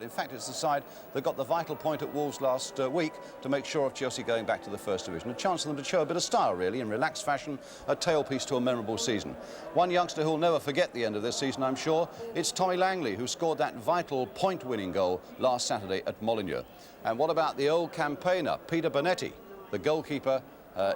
In fact, it's the side that got the vital point at Wolves last week to make sure of Chelsea going back to the First Division. A chance for them to show a bit of style, really, in relaxed fashion, a tailpiece to a memorable season. One youngster who'll never forget the end of this season, I'm sure, it's Tommy Langley, who scored that vital point-winning goal last Saturday at Molineux. And what about the old campaigner, Peter Bonetti, the goalkeeper?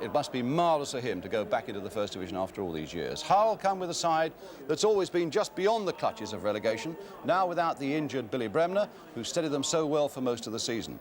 It must be marvellous for him to go back into the First Division after all these years. Hull come with a side that's always been just beyond the clutches of relegation, now without the injured Billy Bremner, who steadied them so well for most of the season.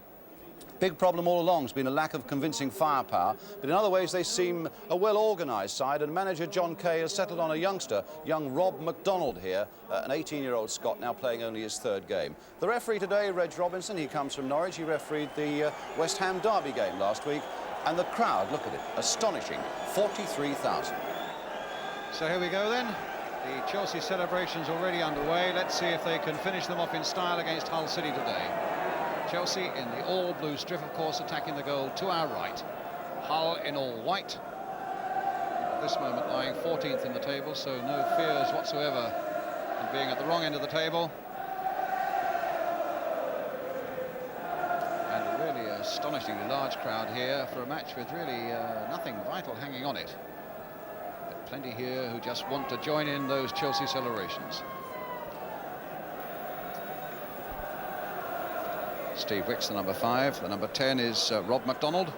Big problem all along has been a lack of convincing firepower, but in other ways they seem a well-organised side, and manager John Kay has settled on a youngster, young Rob MacDonald here, an 18-year-old Scot now playing only his third game. The referee today, Reg Robinson, he comes from Norwich, he refereed the West Ham Derby game last week. And the crowd, look at it, astonishing, 43,000. So here we go then. The Chelsea celebrations already underway. Let's see if they can finish them off in style against Hull City today. Chelsea in the all-blue strip, of course, attacking the goal to our right. Hull in all white. At this moment lying 14th in the table, so no fears whatsoever in being at the wrong end of the table. Astonishingly large crowd here for a match with really nothing vital hanging on it. But plenty here who just want to join in those Chelsea celebrations. Steve Wicks, the number 5. The number 10 is Rob MacDonald.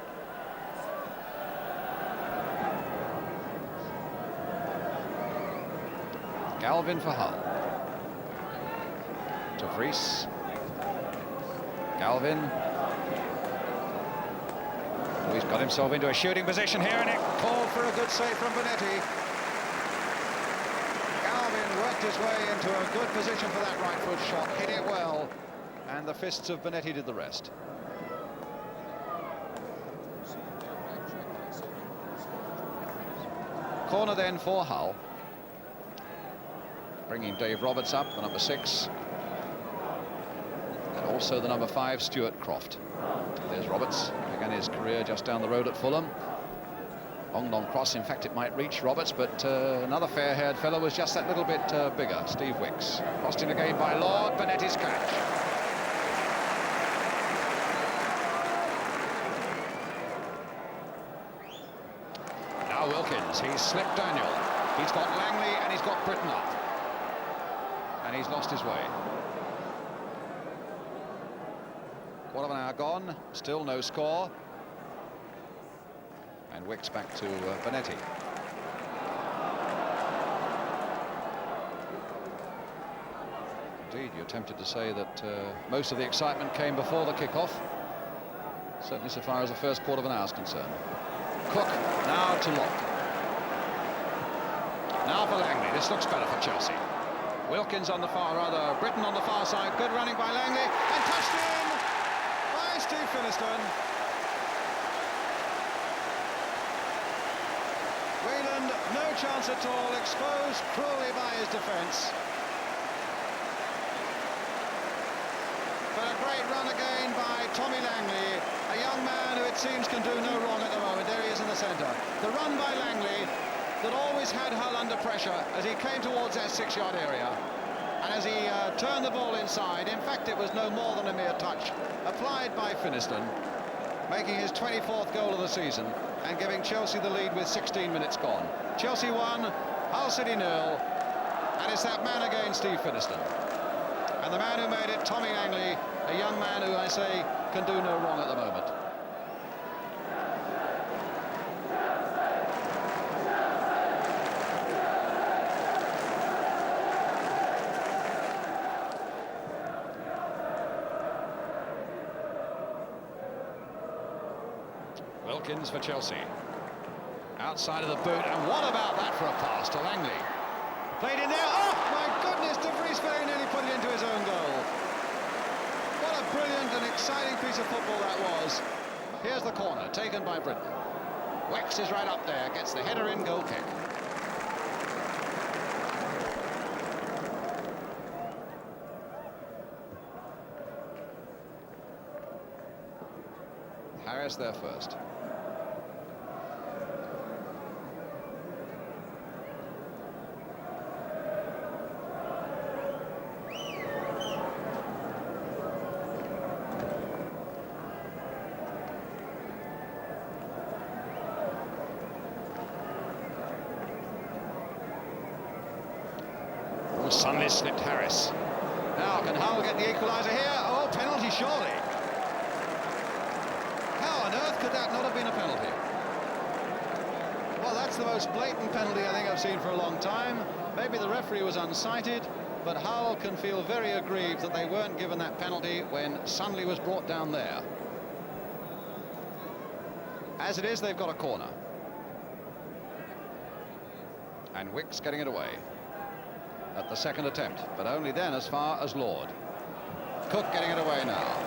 Galvin for Hull. De Vries. Galvin. He's got himself into a shooting position here, and it called for a good save from Bonetti. Galvin worked his way into a good position for that right foot shot, hit it well, and the fists of Bonetti did the rest. Corner then for Hull. Bringing Dave Roberts up, the number 6. And also the number 5, Stuart Croft. There's Roberts. Began his career just down the road at Fulham. Long cross, in fact it might reach Roberts, but another fair-haired fellow was just that little bit bigger, Steve Wicks. Crossed in again by Lord, Bonetti's catch. Now Wilkins, he's slipped Daniel. He's got Langley and he's got Britton up. And he's lost his way. Quarter of an hour gone, still no score. And Wicks back to Bonetti. Indeed, you're tempted to say that most of the excitement came before the kickoff. Certainly so far as the first quarter of an hour is concerned. Cook, now to Locke. Now for Langley, this looks better for Chelsea. Wilkins on the far, rather, Britton on the far side. Good running by Langley, and touched in! Steve Finiston. Wayland, no chance at all, exposed cruelly by his defence. But a great run again by Tommy Langley, a young man who it seems can do no wrong at the moment. There he is in the centre. The run by Langley that always had Hull under pressure as he came towards that 6-yard area. And as he turned the ball inside, in fact it was no more than a mere touch, applied by Finiston, making his 24th goal of the season and giving Chelsea the lead with 16 minutes gone. Chelsea 1, Hull City 0, and it's that man again, Steve Finiston. And the man who made it, Tommy Langley, a young man who I say can do no wrong at the moment. Wilkins for Chelsea. Outside of the boot, and what about that for a pass to Langley? Played in there, oh my goodness, De Vries very nearly put it into his own goal. What a brilliant and exciting piece of football that was. Here's the corner, taken by Britton. Wicks is right up there, gets the header in, goal kick. Harris there first. Sunley slipped Harris. Now, can Hull get the equaliser here? Oh, penalty surely. How on earth could that not have been a penalty? Well, that's the most blatant penalty I think I've seen for a long time. Maybe the referee was unsighted, but Hull can feel very aggrieved that they weren't given that penalty when Sunley was brought down there. As it is, they've got a corner. And Wicks getting it away at the second attempt, but only then as far as Lord. Cook getting it away now.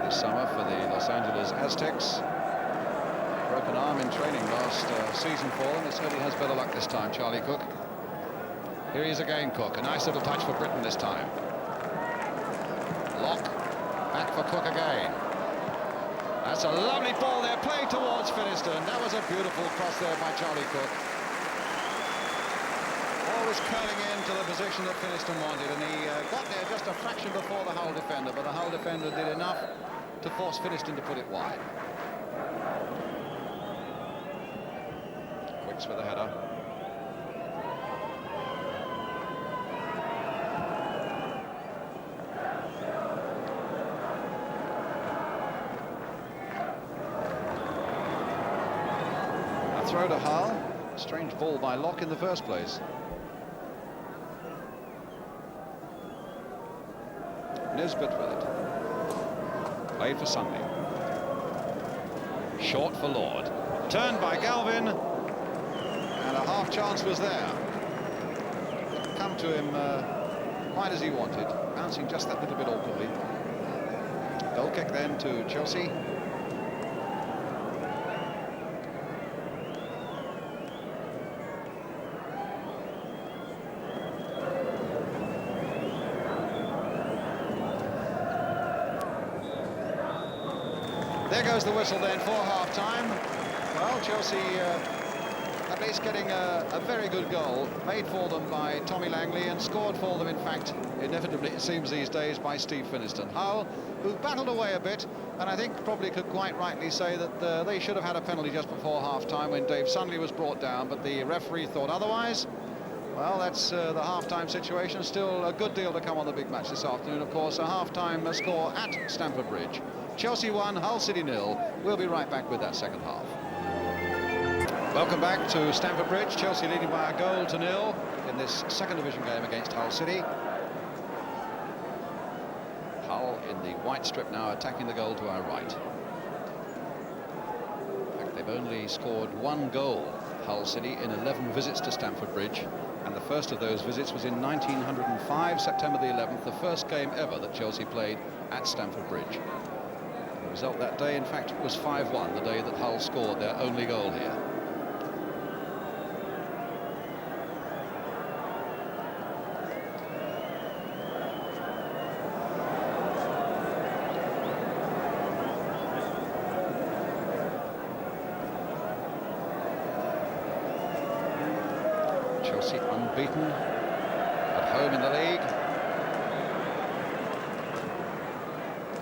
This summer for the Los Angeles Aztecs. Broken arm in training last season for them. It certainly has better luck this time, Charlie Cook. Here he is again, Cook. A nice little touch for Britain this time. Lock. Back for Cook again. That's a lovely ball there, played towards Finiston. That was a beautiful cross there by Charlie Cook. Always curling into the position that Finiston wanted, and he got there just a fraction before the Hull defender, but the Hull defender did enough to force Finiston to put it wide. Wicks with the header. A throw to Hull. Strange ball by Locke in the first place. Nisbet with it. Played for Sunday. Short for Lord. Turned by Galvin. And a half chance was there. Didn't come to him quite as he wanted. Bouncing just that little bit awkwardly. Goal kick then to Chelsea. There goes the whistle then for half-time. Well, Chelsea at least getting a very good goal made for them by Tommy Langley and scored for them, in fact, inevitably it seems these days, by Steve Finiston. Hull, who battled away a bit, and I think probably could quite rightly say that they should have had a penalty just before half-time when Dave Sunley was brought down, but the referee thought otherwise. Well, that's the half-time situation. Still a good deal to come on the big match this afternoon, of course. A half-time score at Stamford Bridge. Chelsea 1, Hull City 0. We'll be right back with that second half. Welcome back to Stamford Bridge. Chelsea leading by a goal to 0 in this second division game against Hull City. Hull in the white strip now, attacking the goal to our right. In fact, they've only scored one goal, Hull City, in 11 visits to Stamford Bridge. And the first of those visits was in 1905, September the 11th, the first game ever that Chelsea played at Stamford Bridge. The result that day, in fact, was 5-1, the day that Hull scored their only goal here. Chelsea unbeaten at home in the league.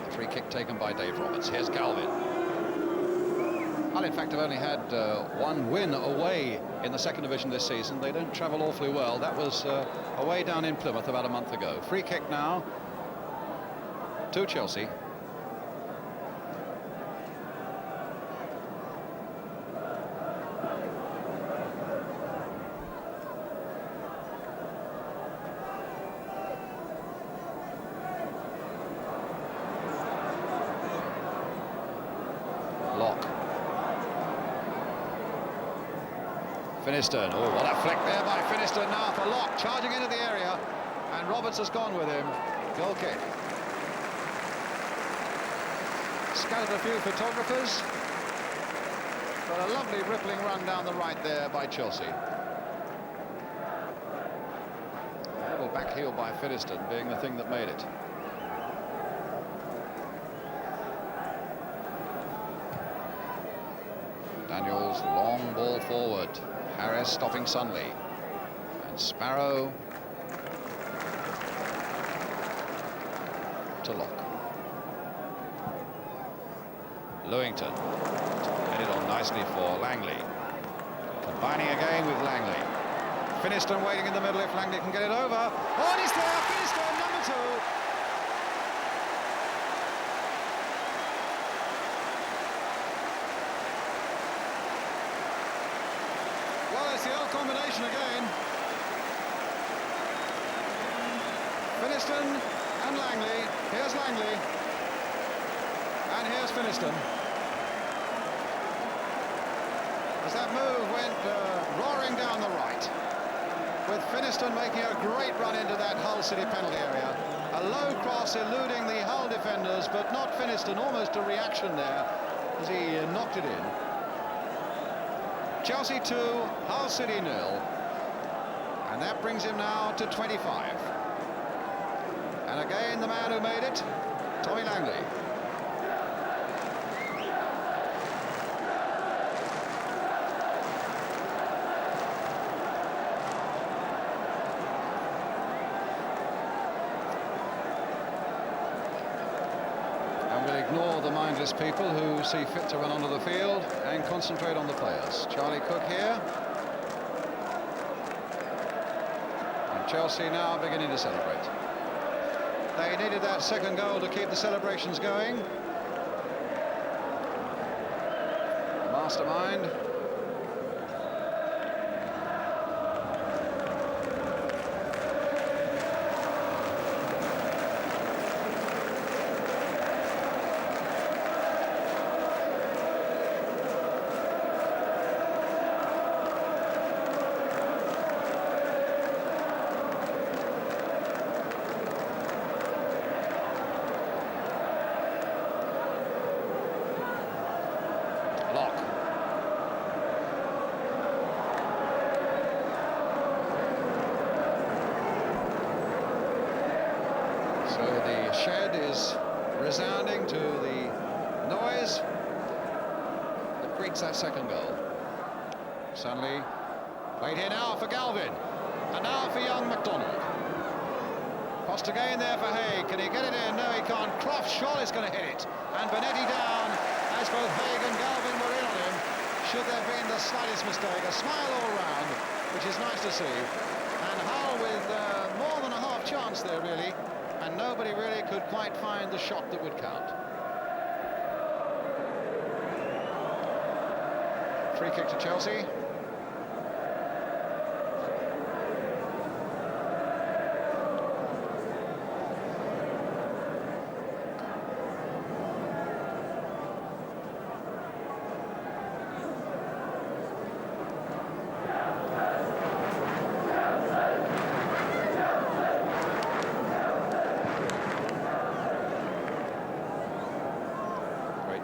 A free kick taken by Dave Roberts. Here's Galvin. Hull, in fact, have only had one win away in the second division this season. They don't travel awfully well. That was away down in Plymouth about a month ago. Free kick now to Chelsea. Finiston. Oh, what a flick there by Finiston now for Locke, charging into the area, and Roberts has gone with him. Goal kick. Scattered a few photographers, but a lovely rippling run down the right there by Chelsea. A little back heel by Finiston being the thing that made it. Daniels, long ball forward. Harris stopping Sunley. And Sparrow to Locke. Lewington. Headed on nicely for Langley. Combining again with Langley. Finiston waiting in the middle if Langley can get it over. Oh, and he's there. Finiston, number 2. Well, it's the old combination again. Finiston and Langley. Here's Langley. And here's Finiston. As that move went roaring down the right, with Finiston making a great run into that Hull City penalty area. A low cross eluding the Hull defenders, but not Finiston. Almost a reaction there as he knocked it in. Chelsea 2, Hull City 0. And that brings him now to 25. And again, the man who made it, Tommy Langley. We'll ignore the mindless people who see fit to run onto the field and concentrate on the players. Charlie Cook here. And Chelsea now beginning to celebrate. They needed that second goal to keep the celebrations going. Mastermind. So the shed is resounding to the noise that greets that second goal. Sunley played here now for Galvin, and now for young McDonald. Crossed again there for Haig. Can he get it in? No, he can't. Croft's shot is going to hit it, and Benetti down as both Haig and Galvin were in on him. Should there have been the slightest mistake, a smile all round, which is nice to see. And Hull with more than a half chance there, really. And nobody really could quite find the shot that would count. Free kick to Chelsea.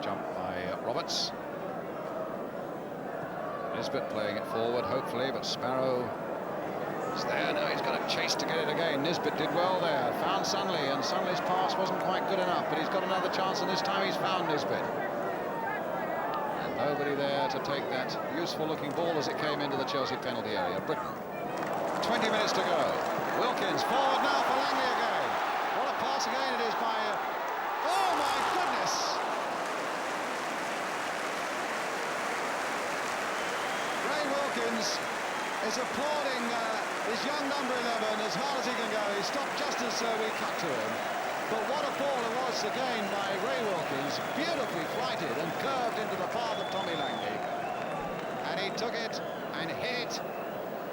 Jump by Roberts. Nisbet playing it forward, hopefully, but Sparrow is there. Now he's got a chase to get it again. Nisbet did well there, found Sunley, and Sunley's pass wasn't quite good enough, but he's got another chance, and this time he's found Nisbet. And nobody there to take that useful-looking ball as it came into the Chelsea penalty area. Britain. 20 minutes to go. Wilkins forward now for Langley again. What a pass again it is by... oh, my goodness! Wilkins is applauding his young number 11 as hard as he can go. He stopped just as we cut to him. But what a ball it was again by Ray Wilkins, beautifully flighted and curved into the path of Tommy Langley. And he took it and hit it,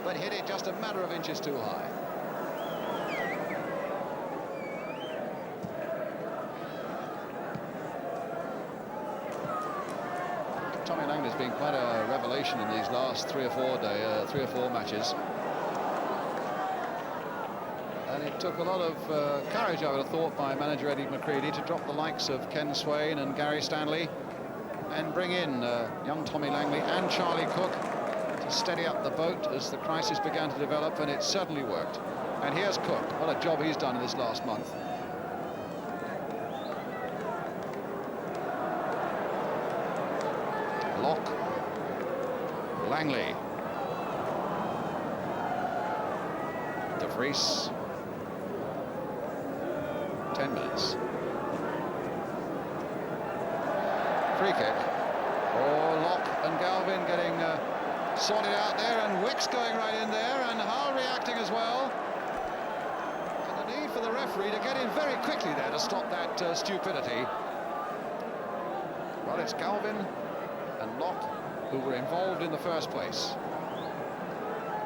but hit it just a matter of inches too high. Tommy Langley's been quite a revelation in these last three or four matches. And it took a lot of courage, I would have thought, by manager Eddie McCready to drop the likes of Ken Swain and Gary Stanley and bring in young Tommy Langley and Charlie Cook to steady up the boat as the crisis began to develop, and it certainly worked. And here's Cook. What a job he's done in this last month. Locke Langley. De Vries. 10 minutes. Free kick. Oh, Locke and Galvin getting sorted out there, and Wicks going right in there, and Hull reacting as well. And the need for the referee to get in very quickly there to stop that stupidity. Well, it's Galvin and Locke who were involved in the first place.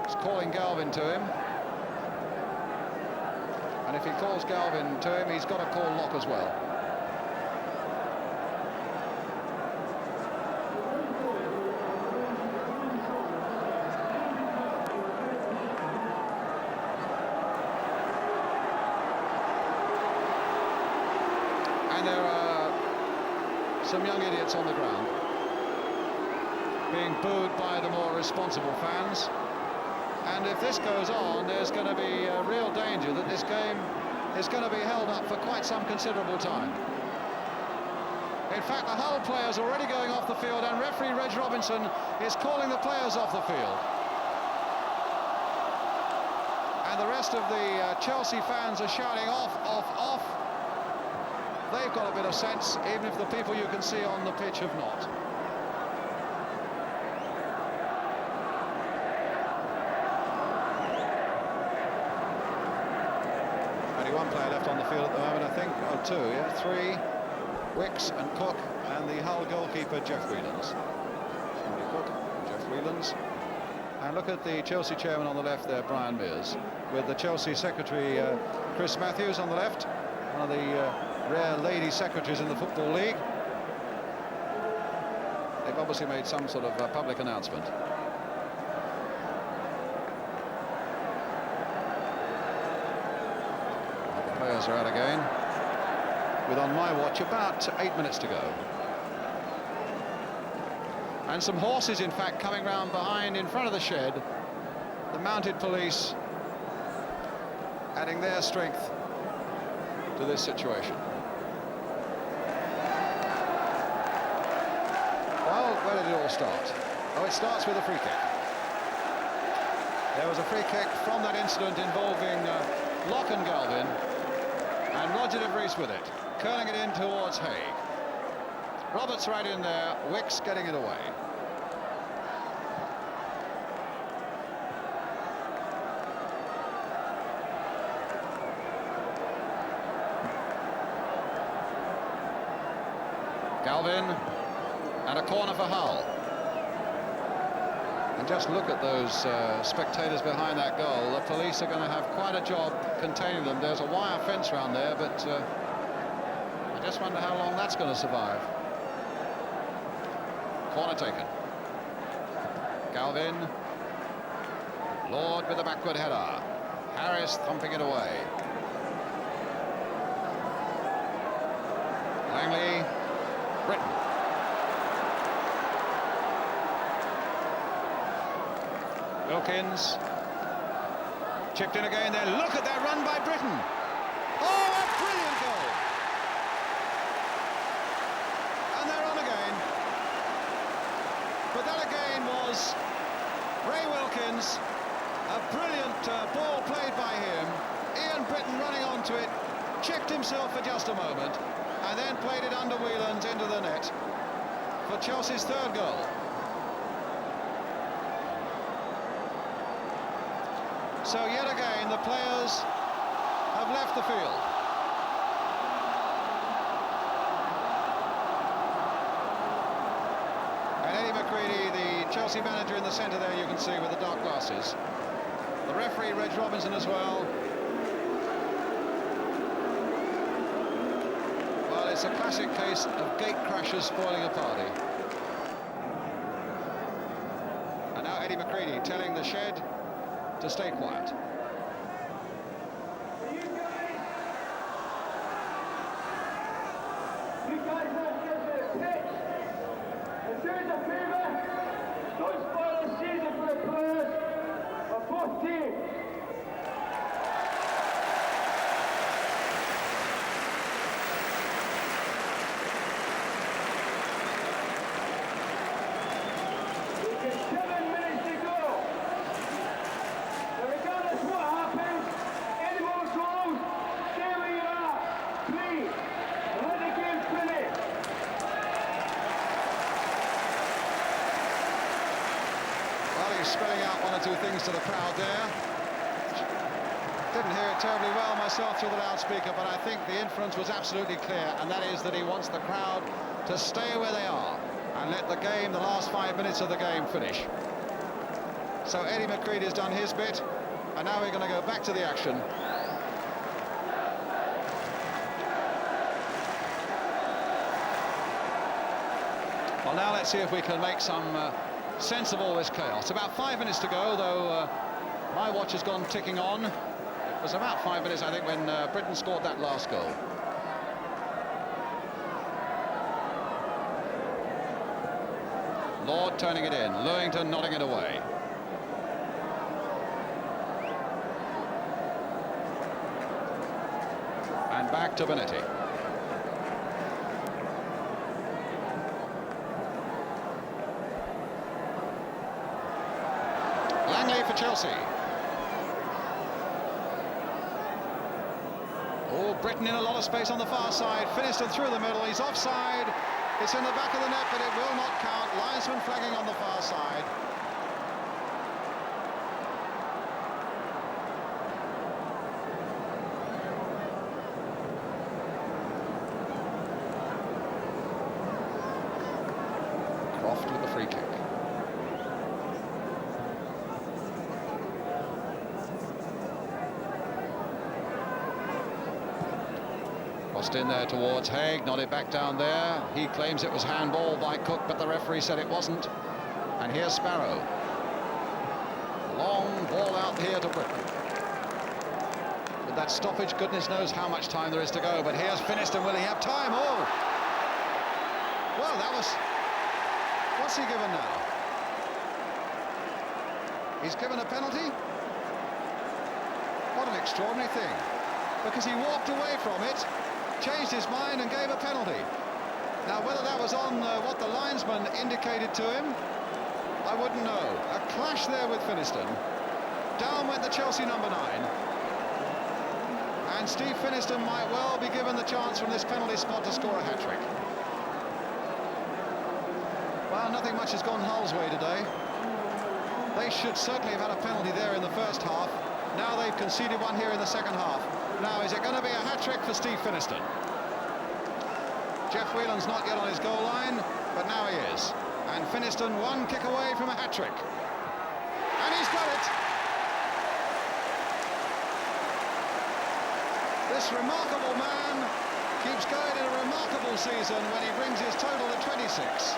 He's calling Galvin to him. And if he calls Galvin to him, he's got to call Locke as well. And there are some young idiots on the ground being booed by the more responsible fans. And if this goes on, there's going to be a real danger that this game is going to be held up for quite some considerable time. In fact, the Hull players are already going off the field, and referee Reg Robinson is calling the players off the field. And the rest of the Chelsea fans are shouting off, off, off. They've got a bit of sense, even if the people you can see on the pitch have not. One player left on the field at the moment, I think. Oh, two, yeah, three. Wicks and Cook, and the Hull goalkeeper, Jeff Whelans. Cook and Jeff Whelans. And look at the Chelsea chairman on the left there, Brian Mears, with the Chelsea secretary, Chris Matthews, on the left. One of the rare lady secretaries in the Football League. They've obviously made some sort of public announcement. Players are out again, with, on my watch, about 8 minutes to go. And some horses, in fact, coming round behind in front of the shed. The mounted police adding their strength to this situation. Well, where did it all start? Oh, it starts with a free kick. There was a free kick from that incident involving Locke and Galvin. And Roger De Vries with it, curling it in towards Haig. Roberts right in there, Wicks getting it away. Galvin, and a corner for Hull. And just look at those spectators behind that goal. The police are going to have quite a job containing them. There's a wire fence around there, but I just wonder how long that's going to survive. Corner taken. Galvin. Lord with the backward header. Harris thumping it away. Langley. Britton. Wilkins, chipped in again there. Look at that run by Britton. Oh, a brilliant goal. And they're on again. But that again was Ray Wilkins. A brilliant ball played by him. Ian Britton running onto it, checked himself for just a moment, and then played it under Whelans into the net for Chelsea's third goal. So yet again, the players have left the field. And Eddie McCready, the Chelsea manager in the centre there, you can see with the dark glasses. The referee, Reg Robinson, as well. Well, it's a classic case of gate crashers spoiling a party. And now Eddie McCready telling the shed to stay quiet. You guys won't get to the pitch. If there is a favour, don't spoil the season for the players of both teams. You get 7 minutes. Langley spelling out one or two things to the crowd there. Didn't hear it terribly well myself through the loudspeaker, but I think the inference was absolutely clear, and that is that he wants the crowd to stay where they are and let the game, the last 5 minutes of the game, finish. So Eddie McCready has done his bit, and now we're going to go back to the action. Well, now let's see if we can make some sense of all this chaos. About 5 minutes to go, though my watch has gone ticking on. It was about 5 minutes, I think, when Britain scored that last goal. Lord turning it in, Lewington nodding it away. And back to Benetti. Langley for Chelsea. Oh, Britain in a lot of space on the far side. Finished through the middle. He's offside. It's in the back of the net, but it will not count. Linesman flagging on the far side. Croft with the free kick. Crossed in there towards Haig, nodded back down there. He claims it was handball by Cook, but the referee said it wasn't. And here's Sparrow. Long ball out here to Britain. With that stoppage, goodness knows how much time there is to go, but here's Finiston. Will he have time? Oh! Well, that was... What's he given now? He's given a penalty? What an extraordinary thing. Because he walked away from it, changed his mind and gave a penalty. Now, whether that was on what the linesman indicated to him, I wouldn't know. A clash there with Finiston. Down went the Chelsea number 9. And Steve Finiston might well be given the chance from this penalty spot to score a hat-trick. Well, nothing much has gone Hull's way today. They should certainly have had a penalty there in the first half. Now they've conceded one here in the second half. Now, is it going to be a hat-trick for Steve Finiston? Jeff Whelan's not yet on his goal line, but now he is. And Finiston one kick away from a hat-trick. And he's got it! This remarkable man keeps going in a remarkable season when he brings his total to 26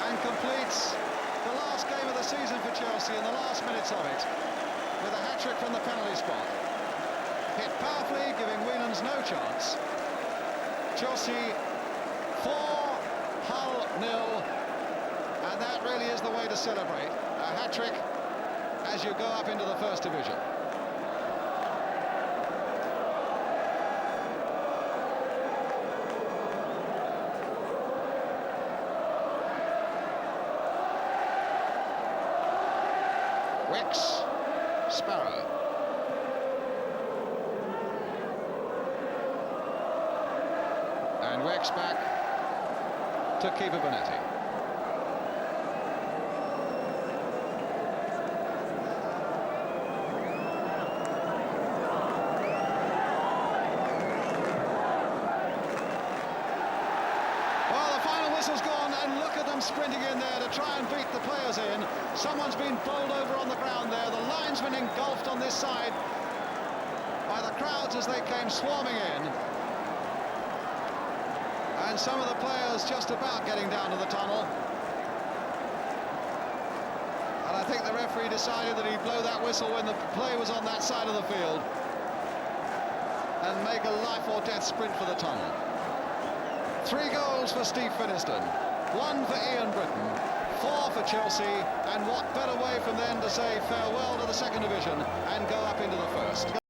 and completes the last game of the season for Chelsea in the last minutes of it with a hat-trick from the penalty spot. Hit powerfully, giving Whelans no chance. Chelsea 4, Hull 0, and that really is the way to celebrate. A hat-trick as you go up into the First Division. Wicks, Sparrow. And Wicks back to keeper Benetti. Well, the final whistle's gone, and look at them sprinting in there to try and beat the players in. Someone's been bowled over on the ground there. The linesman engulfed on this side by the crowds as they came swarming in. And some of the players just about getting down to the tunnel. And I think the referee decided that he'd blow that whistle when the play was on that side of the field and make a life or death sprint for the tunnel. 3 goals for Steve Finiston, 1 for Ian Britton, 4 for Chelsea, and what better way from then to say farewell to the second division and go up into the first.